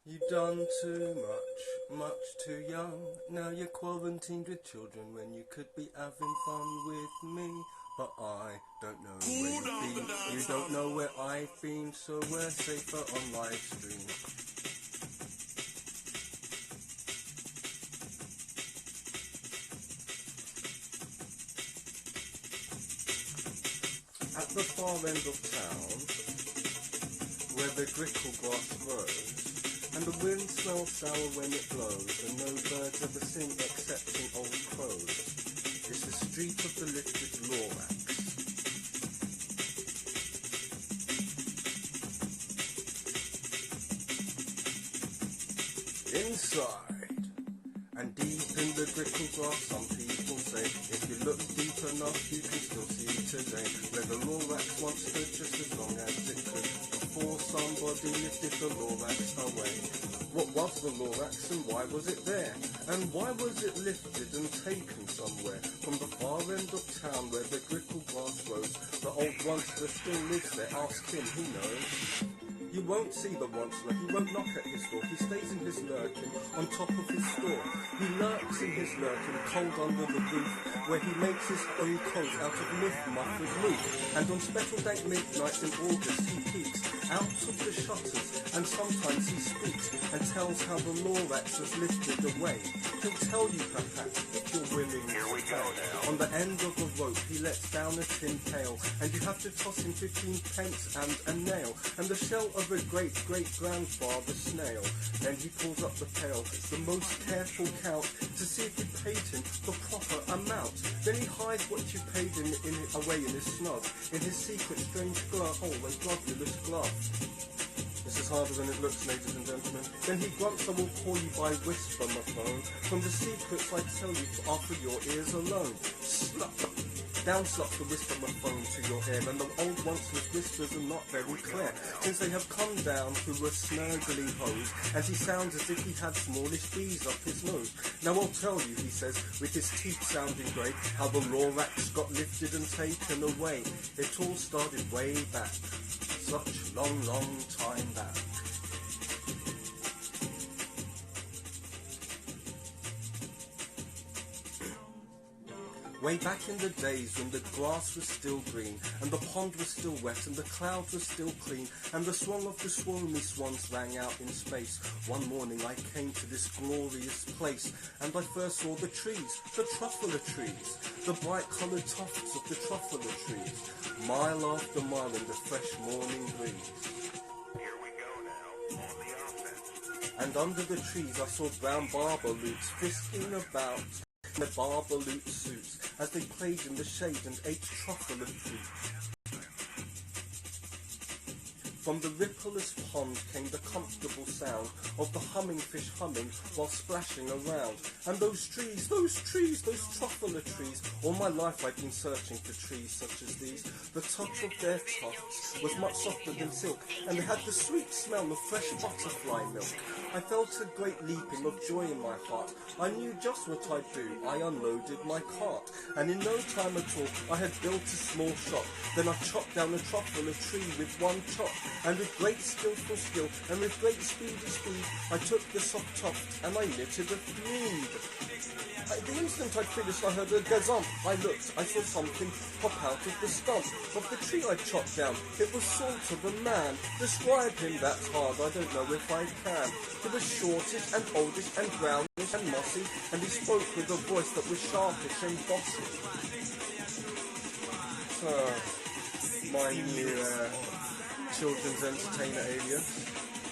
You done too much, much too young. Now you're quarantined with children when you could be having fun with me. But I don't know where you've been. You don't know where I've been, so we're safer on live stream. At the far end of town, where the grickle grass grows, and the wind smells sour when it blows, and no birds ever sing excepting old crows, is the street of the lifted Lorax. Inside, and deep in the grickle grass, some people say, if you look deep enough, you can still see today, where the Lorax once stood just as long as it could, before somebody lifted the Lorax away. What was the Lorax and why was it there? And why was it lifted and taken somewhere? From the far end of town where the grickle grass grows, the old onceler still lives there, ask him, he knows. You won't see the onceler, he won't knock at his door, he stays in his lurking on top of his store. He lurks in his lurking, cold under the roof, where he makes his own coat out of myth-muffled roof. And on special dank midnights in August he peeks out of the shutters, and sometimes he speaks and tells how the Lorax was lifted away. He'll tell you perhaps, if you're willing to pay. On the end of a rope he lets down a tin pail, and you have to toss in 15 pence and a nail, and the shell of a great-great-grandfather snail. Then he pulls up the pail, the most careful count, to see if you paid him the proper amount. Then he hides what you paid him away in his snug, in his secret strange glove, and globulous glove. This is harder than it looks, ladies and gentlemen. Then he grunts, I will call you by whisper, my phone, from the secrets I tell you are for your ears alone. Slap! Down slops the whisper my phone to your ear, and the old onceler's whispers are not very clear, since they have come down through a snurgly hose, and he sounds as if he had smallish bees up his nose. Now I'll tell you, he says, with his teeth sounding grey, how the Lorax got lifted and taken away. It all started way back, such long, long time back. Way back in the days when the grass was still green, and the pond was still wet, and the cloud was still clean, and the song of the swomey swans rang out in space. One morning I came to this glorious place, and I first saw the trees, the truffler trees, the bright-coloured tufts of the truffler trees, mile after mile in the fresh morning breeze. Here we go now, on the offense. And under the trees I saw brown barber loots frisking about in their barber loot suits, as they played in the shade and ate truffler fruit. From the rippleless pond came the comfortable sound of the humming fish humming while splashing around. And those trees, those truffler trees, all my life I've been searching for trees such as these. The touch of their tufts was much softer than silk, and they had the sweet smell of fresh butterfly milk. I felt a great leaping of joy in my heart. I knew just what I'd do. I unloaded my cart, and in no time at all I had built a small shop. Then I chopped down a truffler tree with one chop, and with great skillful skill, and with great speedy speed, I took the soft tuft and I knitted a thread. The instant I'd finished, I heard a gazump. I looked, I saw something pop out of the stump of the tree I chopped down. It was sort of a man. Describe him, that's hard, I don't know if I can. He was shortish and oldish and brownish and mossy, and he spoke with a voice that was sharpish and bossy. My new children's entertainer alias,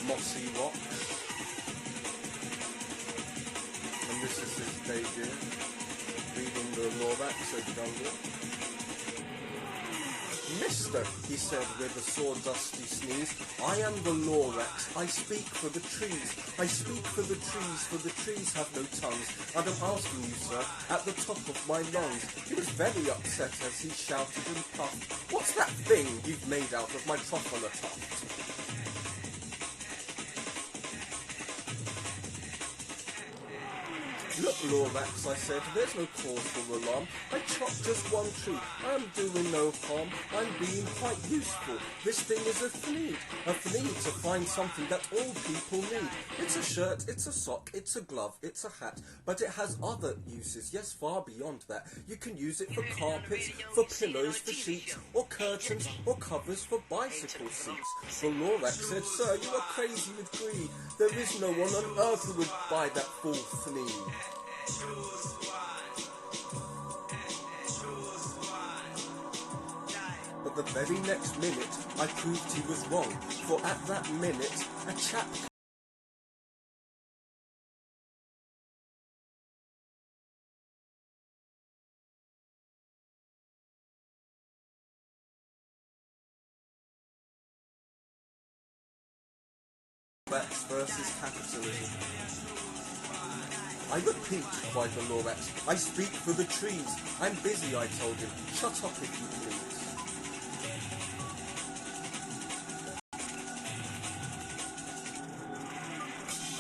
Mossy Rocks. And this is his debut, reading the Lorax Vs Jungle. Mister, he said with a sawdusty sneeze, I am the Lorax, I speak for the trees, I speak for the trees have no tongues, and I'm asking you, sir, at the top of my lungs. He was very upset as he shouted and puffed, what's that thing you've made out of my truffler tuft? Look, Lorax, I said, there's no cause for alarm. I chopped just one tree. I am doing no harm. I'm being quite useful. This thing is a need to find something that all people need. It a shirt, it's a sock, it's a glove, it's a hat, but it has other uses, yes, far beyond that. You can use it for carpets, for pillows, for sheets, or curtains, or covers for bicycle seats. The Lorax said, "Sir, you are crazy with greed. There is no one on earth who would buy that fourth need." But the very next minute, I proved he was wrong, for at that minute, a chap Lorax versus capitalism. I repeat, cried the Lorax, I speak for the trees. I'm busy, I told him. Shut up if you please.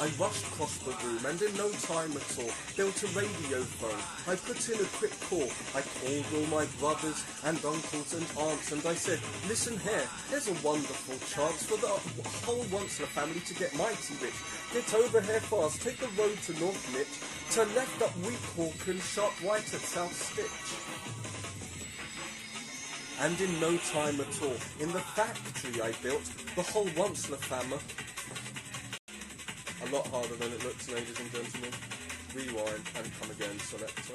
I rushed across the room and in no time at all built a radio phone. I put in a quick call. I called all my brothers and uncles and aunts and I said, "Listen here, there's a wonderful chance for the whole Onceler family to get mighty rich. Get over here fast, take the road to North Mitch, turn left up Weak Hawk and sharp right at South Stitch." And in no time at all, in the factory I built, the whole Onceler family. A lot harder than it looks, ladies and gentlemen. Rewind and come again, selector.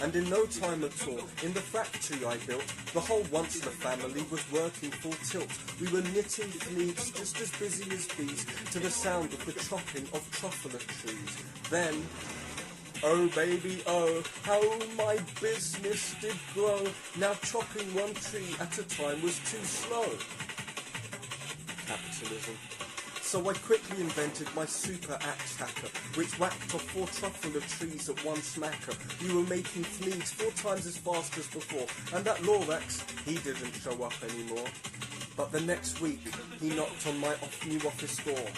And in no time at all, in the factory I built, the whole Onceler family was working full tilt. We were knitting fleece just as busy as bees to the sound of the chopping of truffler trees. Then, oh baby, oh, how my business did grow. Now chopping one tree at a time was too slow. Capitalism. So I quickly invented my super axe hacker, which whacked off 4 truffler trees at one smacker. We were making fleas 4 times as fast as before, and that Lorax, he didn't show up anymore. But the next week, he knocked on my new office door.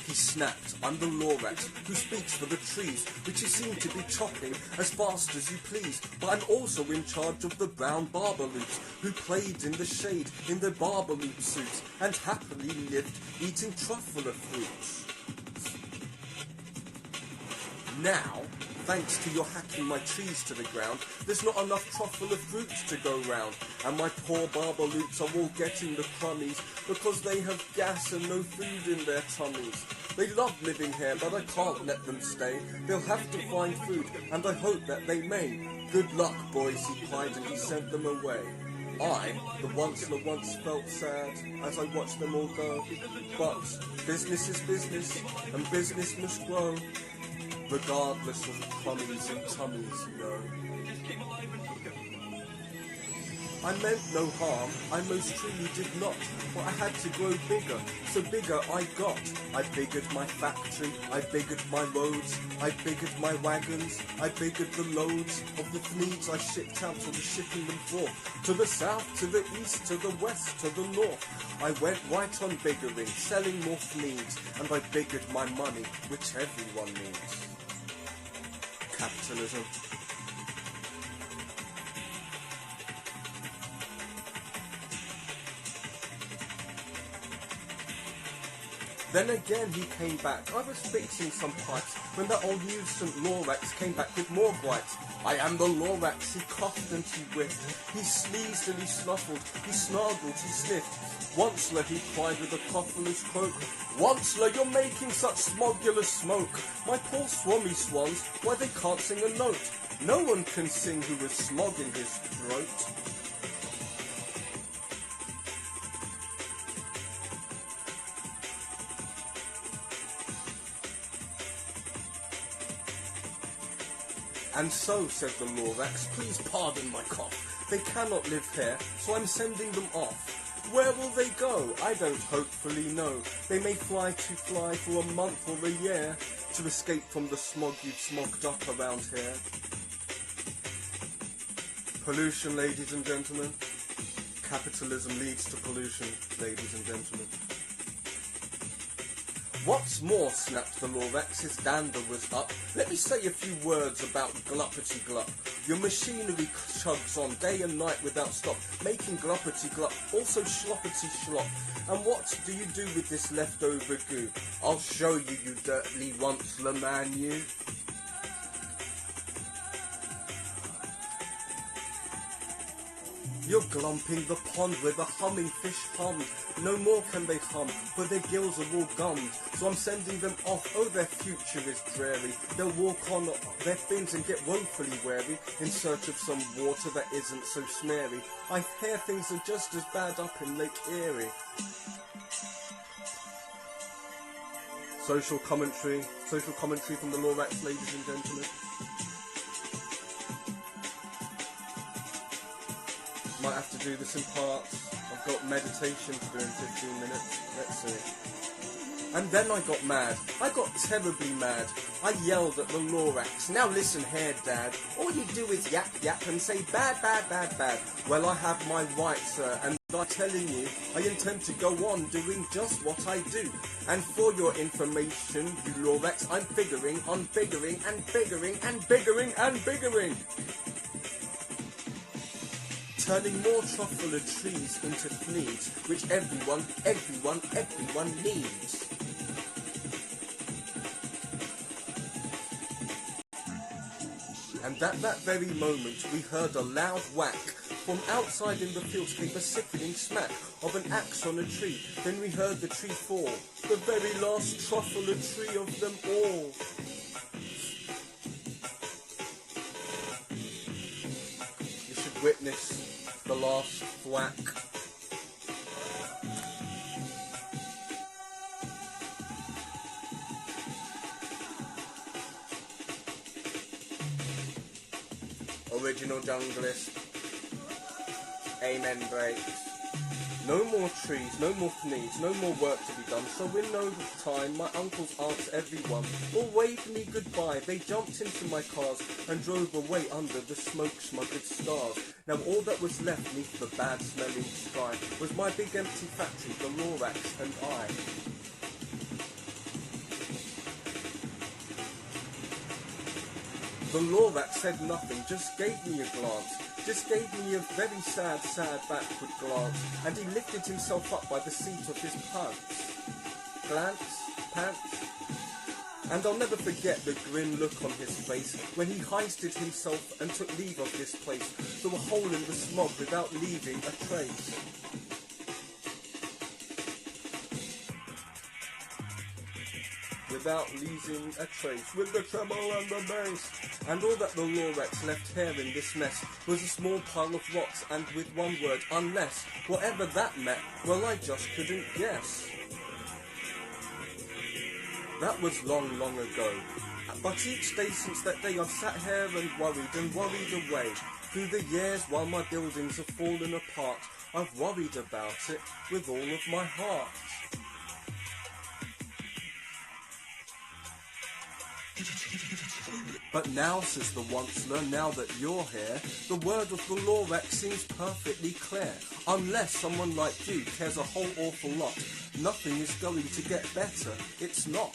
He snapped, "I'm the Lorax, who speaks for the trees, which you seem to be chopping as fast as you please. But I'm also in charge of the brown barber loops, who played in the shade in their barber loop suits, and happily lived eating truffler fruits. Now, thanks to your hacking my trees to the ground, there's not enough truffler fruits to go round, and my poor barber loops are all getting the crummies, because they have gas and no food in their tummies. They love living here, but I can't let them stay. They'll have to find food, and I hope that they may. Good luck, boys," he cried, and he sent them away. I, the Onceler, once felt sad as I watched them all go. But business is business, and business must grow, regardless of crummies and tummies, you know. I meant no harm, I most truly did not, but I had to grow bigger, so bigger I got. I biggered my factory, I biggered my roads, I biggered my wagons, I biggered the loads of the needs I shipped out or was shipping them for. To the south, to the east, to the west, to the north. I went right on biggering, selling more needs, and I biggered my money, which everyone needs. Capitalism. Then again he came back. I was fixing some pipes when that old nuisance Lorax came back with more gripes. "I am the Lorax," he coughed and he whiffed. He sneezed and he snuffled, he snargled, he sniffed. "Onceler," he cried with a coughless croak. "Onceler, you're making such smogulous smoke. My poor swammy swans, why they can't sing a note. No one can sing who has smog in his throat." "And so," said the Lorax, "please pardon my cough. They cannot live here, so I'm sending them off. Where will they go? I don't hopefully know. They may fly for a month or a year to escape from the smog you've smogged up around here." Pollution, ladies and gentlemen. Capitalism leads to pollution, ladies and gentlemen. "What's more," snapped the Lorax, his dander was up, "let me say a few words about gluppity glup. Your machinery chugs on day and night without stop, making gluppity glup, also schloppity schlop. And what do you do with this leftover goo? I'll show you, you dirtly once-la man, you. You're glumping the pond where the humming fish hummed. No more can they hum, for their gills are all gummed. So I'm sending them off, oh their future is dreary. They'll walk on their fins and get woefully wary, in search of some water that isn't so smeary. I hear things are just as bad up in Lake Erie. Social commentary from the Lorax, ladies and gentlemen. Might have to do this in parts. I've got meditation to do in 15 minutes. Let's see. And then I got mad. I got terribly mad. I yelled at the Lorax. Now listen here, Dad. All you do is yap yap and say bad, bad, bad, bad. Well, I have my rights, sir, and I'm telling you, I intend to go on doing just what I do. And for your information, you Lorax, I'm figuring on biggering and biggering and biggering and biggering. Turning more truffler trees into fleas, which everyone needs. And at that very moment, we heard a loud whack. From outside in the fields came the sickening smack of an axe on a tree. Then we heard the tree fall, the very last truffler tree of them all. You should witness the last thwack. Original junglist. Amen breaks. No more trees, no more fleas, no more work to be done. So in no time, my uncles, aunts, everyone all waved me goodbye. They jumped into my cars and drove away under the smoke-smothered stars. Now all that was left neath the bad-smelling sky was my big empty factory, the Lorax and I. The Lorax said nothing, just gave me a glance. Just gave me a very sad backward glance, and he lifted himself up by the seat of his pants. And I'll never forget the grim look on his face when he hoisted himself and took leave of this place through a hole in the smog without leaving a trace. Without losing a trace, with the treble and the bass. And all that the Lorax left here in this mess was a small pile of rocks, and with one word, unless, whatever that meant, well, I just couldn't guess. That was long, long ago. But each day since that day I've sat here and worried away. Through the years while my buildings have fallen apart, I've worried about it with all of my heart. But now, says the once-la, now that you're here, the word of the Lorax seems perfectly clear. Unless someone like you cares a whole awful lot, nothing is going to get better. It's not.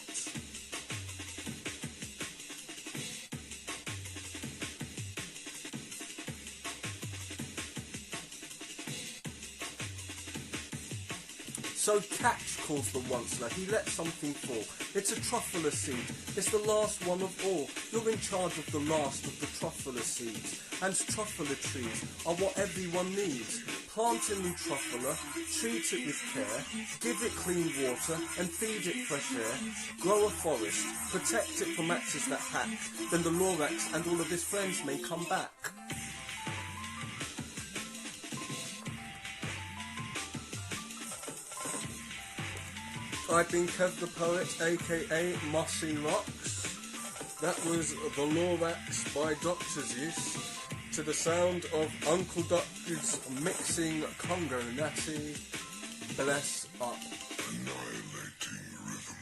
So catch, calls the once-la, he let something fall. It's a truffler seed, it's the last one of all. You're in charge of the last of the truffler seeds. And truffler trees are what everyone needs. Plant a new truffler, treat it with care, give it clean water and feed it fresh air. Grow a forest, protect it from axes that hack. Then the Lorax and all of his friends may come back. I've been Kev the Poet, aka Mossy Rocks. That was the Lorax by Dr. Zeus, to the sound of Uncle Duck's mixing Congo Natty. Bless up. Annihilating rhythm.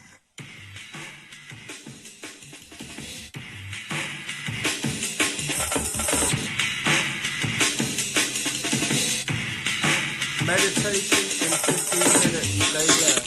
Meditation in 15 minutes, stay there.